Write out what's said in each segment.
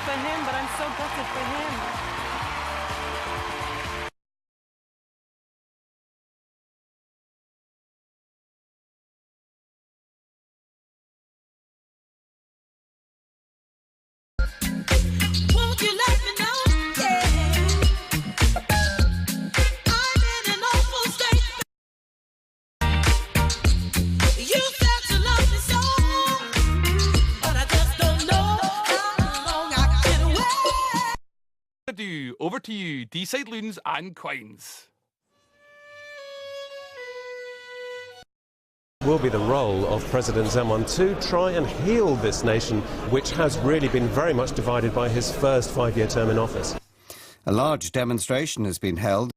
for him, but I'm so gutted for him. Over to you, D-side loons and queens. Will be the role of President Zeman to try and heal this nation, which has really been very much divided by his first 5-year term in office. A large demonstration has been held.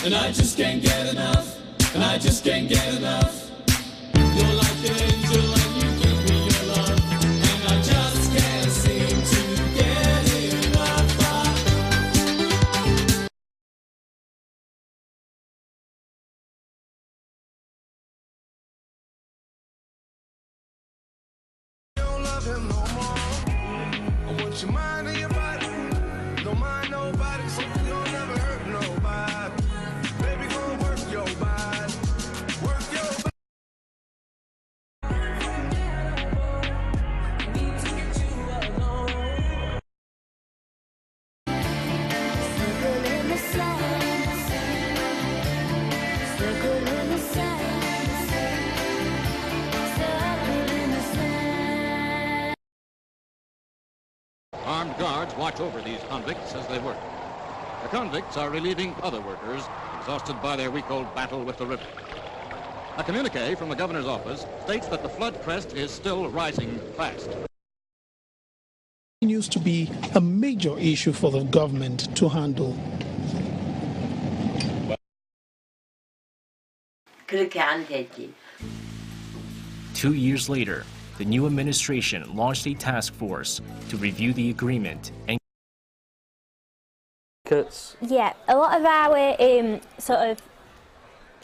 And I just can't get enough, and I just can't get enough. You're like an angel and you give me your love, and I just can't seem to get enough. Don't love him no more. I want your mind and your body. Don't mind nobody, so you'll never hurt nobody. Armed guards watch over these convicts as they work. The convicts are relieving other workers, exhausted by their week-old battle with the river. A communique from the governor's office states that the flood crest is still rising fast. Continues to be a major issue for the government to handle. 그렇게 안 됐지. 2 years later, the new administration launched a task force to review the agreement and yeah, a lot of our sort of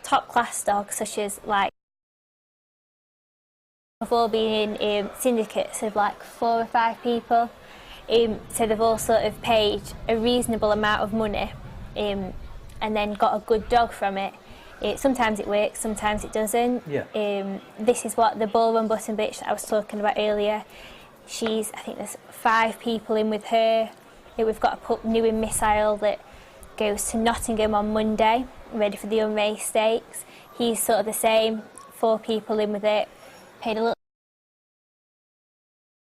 top class dogs, such as like, have all been in syndicates of like 4 or 5 people, so they've all sort of paid a reasonable amount of money and then got a good dog from it. Sometimes it works, sometimes it doesn't. Yeah. This is what the bull run button bitch that I was talking about earlier. I think there's 5 people in with her. We've got a new in missile that goes to Nottingham on Monday, ready for the unrace stakes. He's sort of the same, 4 people in with it. Paid a little.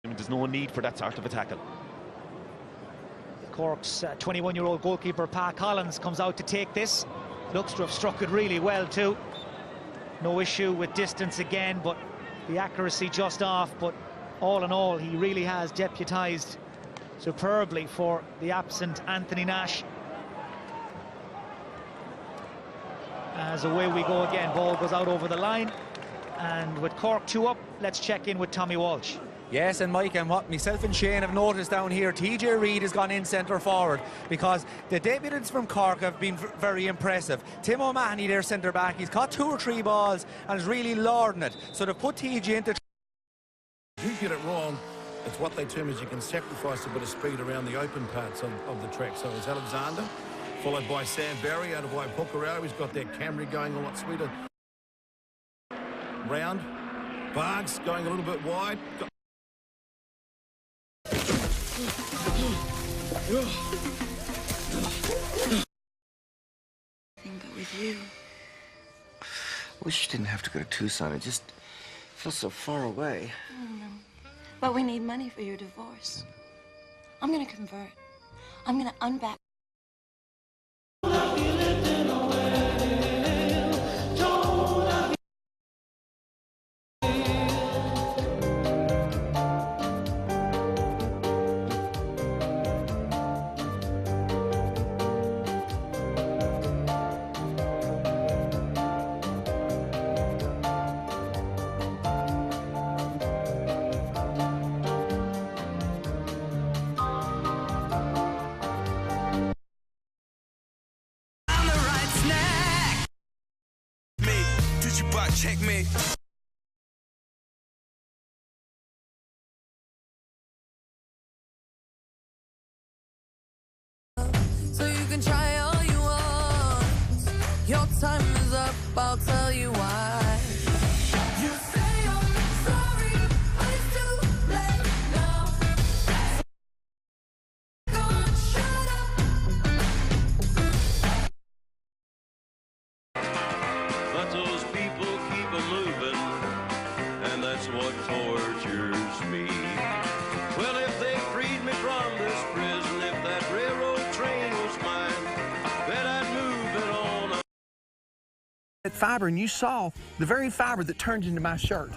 There's no need for that sort of a tackle. Cork's 21-year-old goalkeeper, Pa Collins, comes out to take this. Looks to have struck it really well too. No issue with distance again, but the accuracy just off. But all in all, he really has deputised superbly for the absent Anthony Nash. As away we go again, ball goes out over the line. And with Cork 2 up, let's check in with Tommy Walsh. Yes, and Mike, and what myself and Shane have noticed down here, TJ Reid has gone in centre forward because the debutants from Cork have been very impressive. Tim O'Mahony, their centre back, he's caught 2 or 3 balls and is really lording it. So they've put TJ into. If you get it wrong, it's what they term as you can sacrifice a bit of speed around the open parts of the track. So it's Alexander, followed by Sam Barry out of Waipukurau. He's got that Camry going a lot sweeter. Round. Barnes going a little bit wide. But with you, wish you didn't have to go to Tucson. It just feels so far away. I don't know. But we need money for your divorce. I'm gonna convert. I'm gonna unback. you bought, checkmate. So you can try all you want. Your time is up, I'll tell you why. You say I'm sorry, but it's too late now. Go on, shut up. But those people keep moving, and that's what tortures me. Well, if they freed me from this prison, if that railroad train was mine, then I'd move it on. That fiber, and you saw the very fiber that turns into my shirt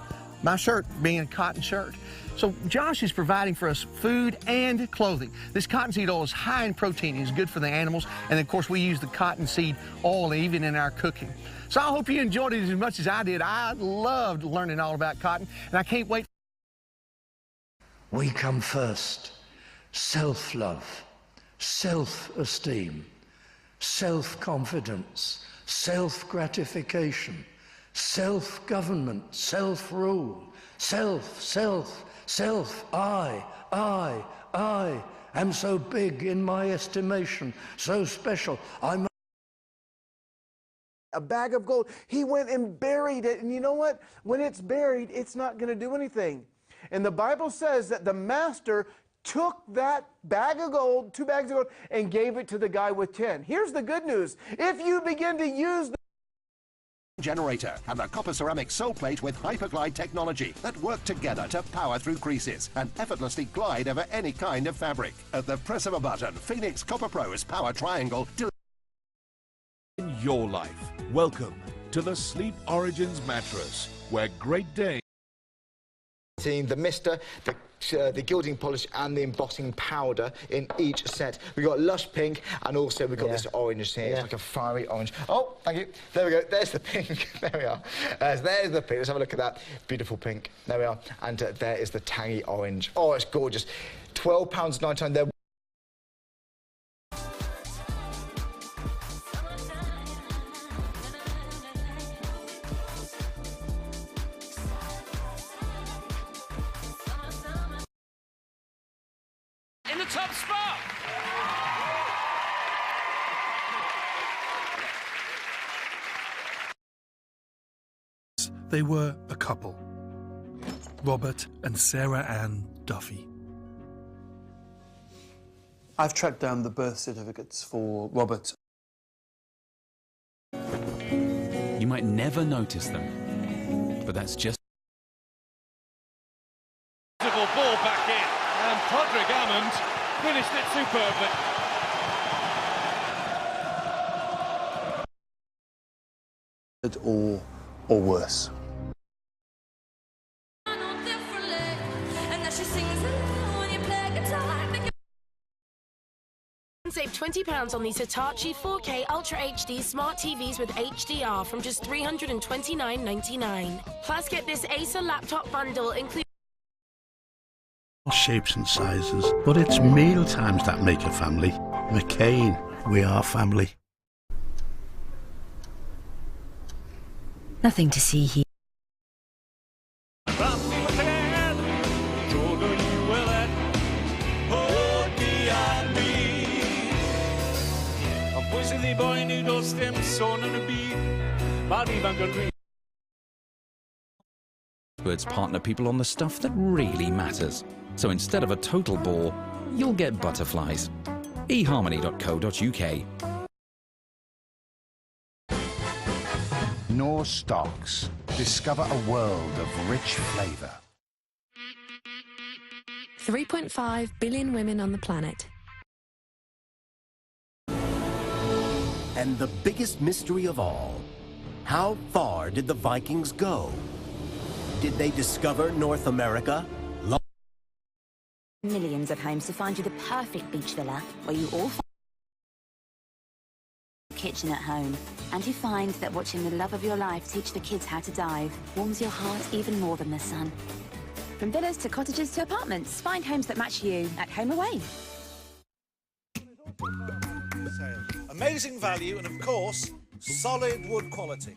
being a cotton shirt. So Josh is providing for us food and clothing. This cottonseed oil is high in protein, it's good for the animals, and of course we use the cottonseed oil even in our cooking. So I hope you enjoyed it as much as I did. I loved learning all about cotton, and I can't wait. We come first. Self-love, self-esteem, self-confidence, self-gratification, self-government, self-rule, self, I am so big in my estimation, so special, I'm a bag of gold. He went and buried it, and you know what? When it's buried, it's not going to do anything. And the Bible says that the master took that bag of gold, 2 bags of gold, and gave it to the guy with 10. Here's the good news. If you begin to use the generator and the copper ceramic sole plate with hyperglide technology that work together to power through creases and effortlessly glide over any kind of fabric. At the press of a button, Phoenix Copper Pro's Power Triangle in your life. Welcome to the Sleep Origins mattress, where great day. The mister, the gilding polish and the embossing powder in each set. We've got lush pink, and also we've got this orange here. It's like a fiery orange. Oh, thank you. There we go. There's the pink. There we are. So there's the pink. Let's have a look at that. Beautiful pink. There we are. And there is the tangy orange. Oh, it's gorgeous. £12.99 there. In the top spot. They were a couple, Robert and Sarah Ann Duffy. I've tracked down the birth certificates for Robert. You might never notice them, but that's just... Ball back in, and Podrick Hammond finished it superbly. Or worse. Save £20 on these Hitachi 4K Ultra HD Smart TVs with HDR from just $329.99. Plus, get this Acer laptop bundle including Shapes and sizes, but it's meal times that make a family. McCain, we are family. Nothing to see here. Experts partner people on the stuff that really matters. So instead of a total bore, you'll get butterflies. eharmony.co.uk. Knorr Stocks. Discover a world of rich flavour. 3.5 billion women on the planet. And the biggest mystery of all, how far did the Vikings go? Did they discover North America? Millions of homes to find you the perfect beach villa where you all find a kitchen at home, and you find that watching the love of your life teach the kids how to dive warms your heart even more than the sun. From villas to cottages to apartments, find homes that match you at Home Away. Amazing value and, of course, solid wood quality.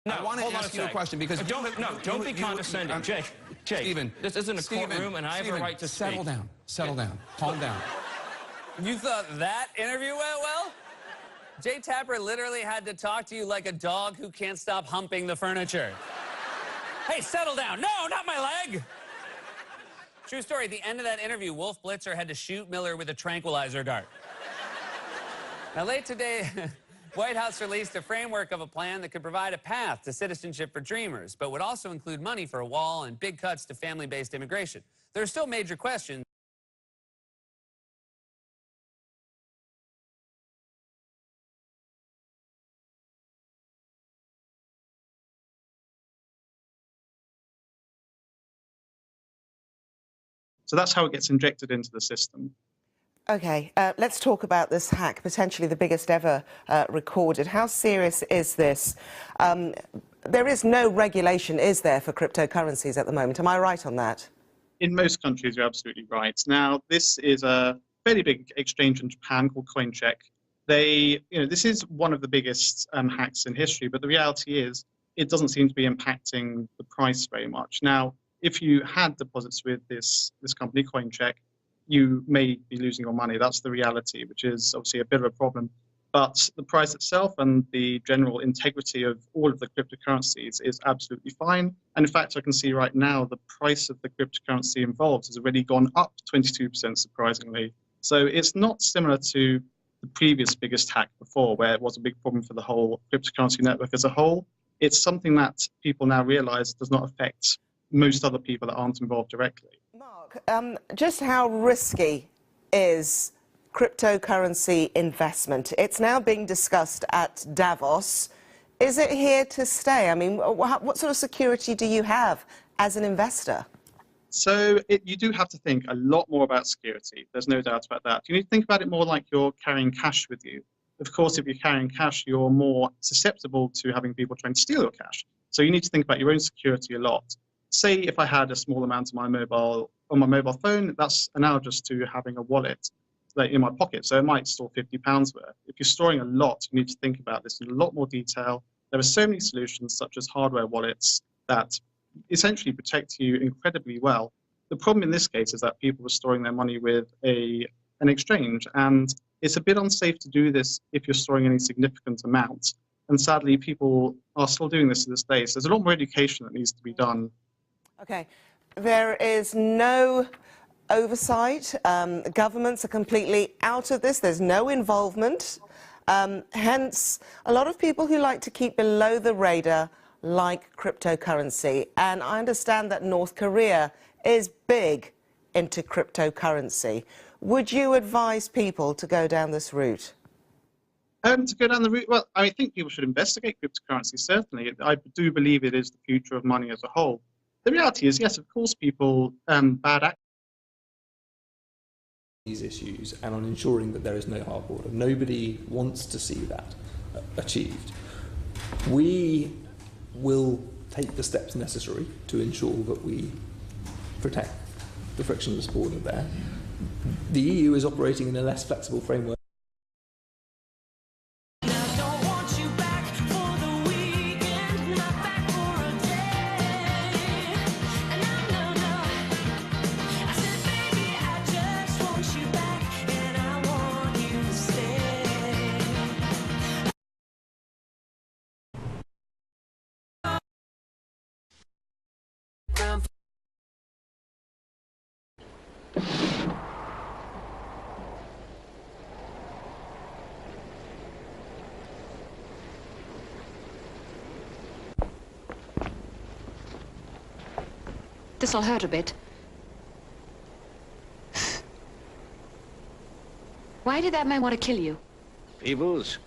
I want to ask you a question because don't be condescending, Jake. Stephen, this isn't a courtroom, and I have a right to speak. Settle down, calm down. You thought that interview went well? Jay Tapper literally had to talk to you like a dog who can't stop humping the furniture. Hey, settle down. No, not my leg. True story. At the end of that interview, Wolf Blitzer had to shoot Miller with a tranquilizer dart. Now, late today, White House released a framework of a plan that could provide a path to citizenship for dreamers, but would also include money for a wall and big cuts to family-based immigration. There are still major questions. So that's how it gets injected into the system. Okay, let's talk about this hack, potentially the biggest ever recorded. How serious is this? There is no regulation, is there, for cryptocurrencies at the moment? Am I right on that? In most countries, you're absolutely right. Now, this is a fairly big exchange in Japan called CoinCheck. This is one of the biggest hacks in history, but the reality is it doesn't seem to be impacting the price very much. Now, if you had deposits with this company, CoinCheck, you may be losing your money. That's the reality, which is obviously a bit of a problem. But the price itself and the general integrity of all of the cryptocurrencies is absolutely fine. And in fact, I can see right now the price of the cryptocurrency involved has already gone up 22%, surprisingly. So it's not similar to the previous biggest hack before, where it was a big problem for the whole cryptocurrency network as a whole. It's something that people now realize does not affect most other people that aren't involved directly. Mark, just how risky is cryptocurrency investment? It's now being discussed at Davos. Is it here to stay? I mean, what sort of security do you have as an investor? So you do have to think a lot more about security. There's no doubt about that. You need to think about it more like you're carrying cash with you. Of course, if you're carrying cash, you're more susceptible to having people trying to steal your cash. So you need to think about your own security a lot. Say if I had a small amount on my mobile phone, that's analogous to having a wallet in my pocket. So it might store £50 worth. If you're storing a lot, you need to think about this in a lot more detail. There are so many solutions, such as hardware wallets, that essentially protect you incredibly well. The problem in this case is that people are storing their money with an exchange, and it's a bit unsafe to do this if you're storing any significant amount. And sadly, people are still doing this to this day. So there's a lot more education that needs to be done. Okay, there is no oversight. Governments are completely out of this. There's no involvement. Hence, a lot of people who like to keep below the radar like cryptocurrency. And I understand that North Korea is big into cryptocurrency. Would you advise people to go down this route? To go down the route, well, I think people should investigate cryptocurrency, certainly. I do believe it is the future of money as a whole. The reality is, yes, of course, people, bad actors. These issues and on ensuring that there is no hard border. Nobody wants to see that achieved. We will take the steps necessary to ensure that we protect the frictionless border there. The EU is operating in a less flexible framework. This'll hurt a bit. Why did that man want to kill you? Peebles,